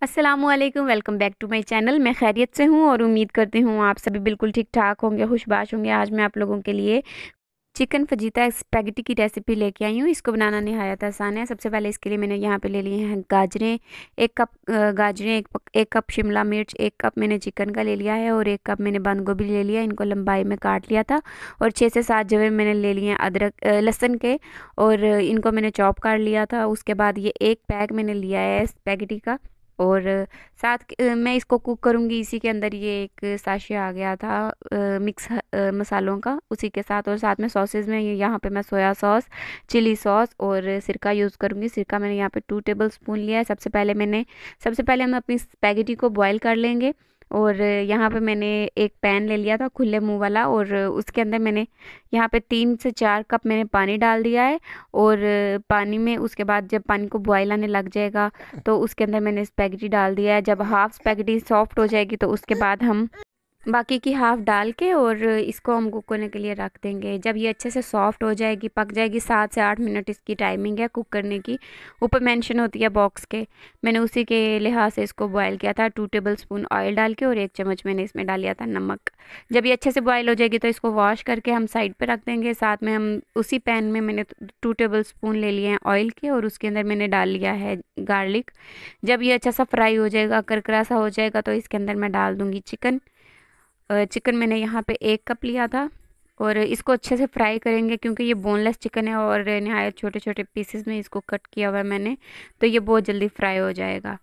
अस्सलामुअलैकुम, welcome back to my channel. मैं खैरियत से हूँ और उम्मीद करती हूँ आप सभी बिल्कुल ठीक ठाक होंगे, खुशबाश होंगे। आज मैं आप लोगों के लिए चिकन फजीता स्पैगेटी की रेसिपी लेके आई हूँ। इसको बनाना निहायत आसान है। सबसे पहले इसके लिए मैंने यहाँ पे ले लिए हैं गाजरें। 1 कप गाजरें, एक कप शिमला मिर्च, 1 कप मैंने चिकन का ले लिया है और 1 कप मैंने बंद गोभी ले लिया। इनको लंबाई में काट लिया था। और 6 से 7 जवे मैंने ले लिए हैं अदरक लहसुन के, और इनको मैंने चॉप कर लिया था। उसके बाद ये एक पैक मैंने लिया है स्पैगेटी का। और मैं इसको कुक करूँगी। इसी के अंदर ये एक साशे आ गया था मिक्स मसालों का, उसी के साथ। और साथ में सॉसेज में यहाँ पे मैं सोया सॉस, चिली सॉस और सिरका यूज़ करूँगी। सिरका मैंने यहाँ पे 2 टेबल स्पून लिया है। सबसे पहले हम अपनी स्पैगेटी को बॉईल कर लेंगे। और यहाँ पे मैंने एक पैन ले लिया था खुले मुंह वाला, और उसके अंदर मैंने यहाँ पे 3 से 4 कप मैंने पानी डाल दिया है। और पानी में उसके बाद जब पानी को बॉयल आने लग जाएगा तो उसके अंदर मैंने स्पैगेटी डाल दिया है। जब हाफ स्पैगेटी सॉफ्ट हो जाएगी तो उसके बाद हम बाकी की हाफ डाल के और इसको हम कुक होने के लिए रख देंगे। जब ये अच्छे से सॉफ्ट हो जाएगी, पक जाएगी, 7 से 8 मिनट इसकी टाइमिंग है कुक करने की। ऊपर मेंशन होती है बॉक्स के। मैंने उसी के लिहाज से इसको बॉयल किया था। 2 टेबल स्पून ऑयल डाल के और 1 चम्मच मैंने इसमें डाल लिया था नमक। जब ये अच्छे से बॉयल हो जाएगी तो इसको वॉश करके हम साइड पर रख देंगे। साथ में हम उसी पैन में मैंने 2 टेबल स्पून ले लिए हैं ऑयल के, और उसके अंदर मैंने डाल लिया है गार्लिक। जब ये अच्छा सा फ्राई हो जाएगा, करकरा सा हो जाएगा, तो इसके अंदर मैं डाल दूँगी चिकन। चिकन मैंने यहाँ पे 1 कप लिया था। और इसको अच्छे से फ्राई करेंगे क्योंकि ये बोनलेस चिकन है और नहायत छोटे छोटे पीसेस में इसको कट किया हुआ है मैंने, तो ये बहुत जल्दी फ्राई हो जाएगा।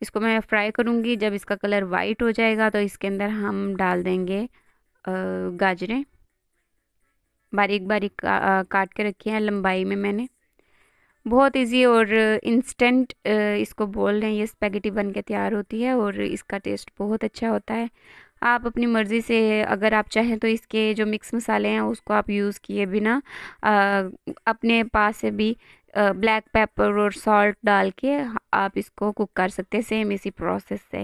इसको मैं फ्राई करूँगी। जब इसका कलर वाइट हो जाएगा तो इसके अंदर हम डाल देंगे गाजरें। बारीक बारीक काट के रखी हैं लंबाई में मैंने। बहुत इजी और इंस्टेंट इसको बोल रहे हैं, ये स्पेगेटी बन के तैयार होती है और इसका टेस्ट बहुत अच्छा होता है। आप अपनी मर्ज़ी से अगर आप चाहें तो इसके जो मिक्स मसाले हैं उसको आप यूज़ किए बिना अपने पास से भी ब्लैक पेपर और सॉल्ट डाल के आप इसको कुक कर सकते हैं, सेम इसी प्रोसेस से।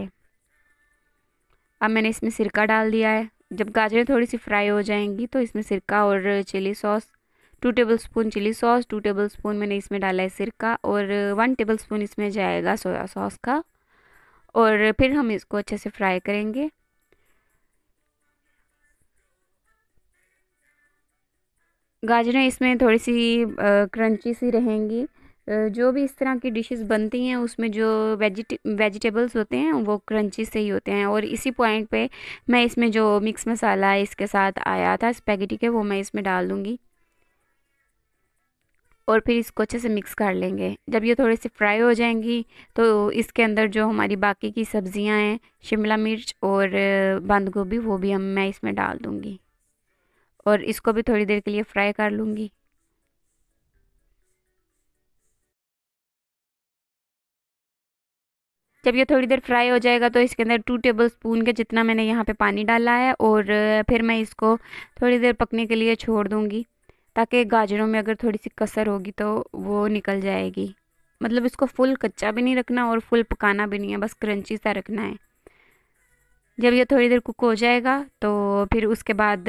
अब मैंने इसमें सिरका डाल दिया है। जब गाजरें थोड़ी सी फ्राई हो जाएंगी तो इसमें सिरका और chilli sauce, 2 tablespoon chilli sauce, 2 tablespoon मैंने इसमें डाला है सिरका, और 1 टेबल स्पून इसमें जाएगा सोया सॉस का। और फिर हम इसको अच्छे से फ्राई करेंगे। गाजरें इसमें थोड़ी सी क्रंची सी रहेंगी। जो भी इस तरह की डिशेस बनती हैं उसमें जो वेजिटेबल्स होते हैं वो क्रंची से ही होते हैं। और इसी पॉइंट पे मैं इसमें जो मिक्स मसाला इसके साथ आया था स्पेगेटी के, वो मैं इसमें डाल दूँगी। और फिर इसको अच्छे से मिक्स कर लेंगे। जब ये थोड़ी सी फ्राई हो जाएंगी तो इसके अंदर जो हमारी बाकी की सब्जियां हैं, शिमला मिर्च और बंद गोभी, वो भी मैं इसमें डाल दूँगी। और इसको भी थोड़ी देर के लिए फ्राई कर लूँगी। जब ये थोड़ी देर फ्राई हो जाएगा तो इसके अंदर 2 टेबल स्पून के जितना मैंने यहाँ पे पानी डाला है, और फिर मैं इसको थोड़ी देर पकने के लिए छोड़ दूँगी, ताकि गाजरों में अगर थोड़ी सी कसर होगी तो वो निकल जाएगी। मतलब इसको फुल कच्चा भी नहीं रखना और फुल पकाना भी नहीं है, बस क्रंची सा रखना है। जब ये थोड़ी देर कुक हो जाएगा तो फिर उसके बाद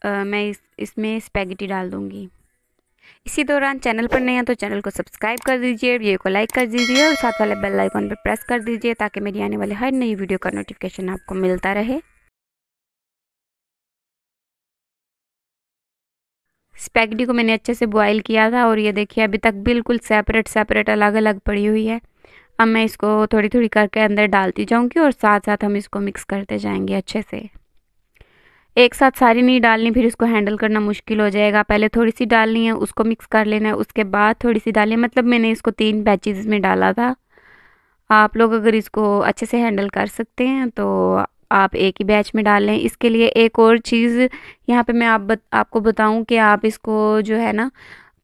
मैं इसमें स्पैगेटी डाल दूँगी। इसी दौरान चैनल पर नए हैं तो चैनल को सब्सक्राइब कर दीजिए, वीडियो को लाइक कर दीजिए और साथ वाले बेल आइकन पर प्रेस कर दीजिए ताकि मेरी आने वाली हर नई वीडियो का नोटिफिकेशन आपको मिलता रहे। स्पैगेटी को मैंने अच्छे से बॉईल किया था और ये देखिए अभी तक बिल्कुल सेपरेट सेपरेट अलग अलग पड़ी हुई है। अब मैं इसको थोड़ी थोड़ी करके अंदर डालती जाऊंगी और साथ साथ हम इसको मिक्स करते जाएंगे अच्छे से। एक साथ सारी नहीं डालनी, फिर इसको हैंडल करना मुश्किल हो जाएगा। पहले थोड़ी सी डालनी है, उसको मिक्स कर लेना है, उसके बाद थोड़ी सी डालनी है। मतलब मैंने इसको 3 बैचेस में डाला था। आप लोग अगर इसको अच्छे से हैंडल कर सकते हैं तो आप एक ही बैच में डाल लें। इसके लिए एक और चीज़ यहाँ पे मैं आपको बताऊँ कि आप इसको जो है ना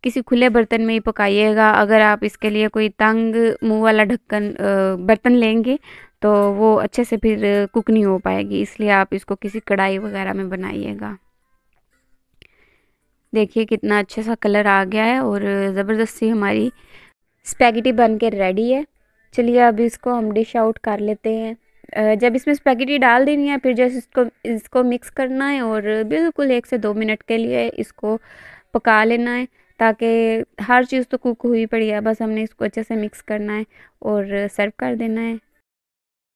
किसी खुले बर्तन में ही पकाइएगा। अगर आप इसके लिए कोई तंग मुंह वाला ढक्कन बर्तन लेंगे तो वो अच्छे से फिर कुक नहीं हो पाएगी, इसलिए आप इसको किसी कढ़ाई वगैरह में बनाइएगा। देखिए कितना अच्छा सा कलर आ गया है और ज़बरदस्ती हमारी स्पैगेटी बन के रेडी है। चलिए अब इसको हम डिश आउट कर लेते हैं। जब इसमें स्पैगेटी डाल देनी है, फिर जैसे इसको इसको मिक्स करना है और बिल्कुल 1 से 2 मिनट के लिए इसको पका लेना है। ताकि हर चीज़ तो कुक हुई पड़ी है, बस हमने इसको अच्छे से मिक्स करना है और सर्व कर देना है।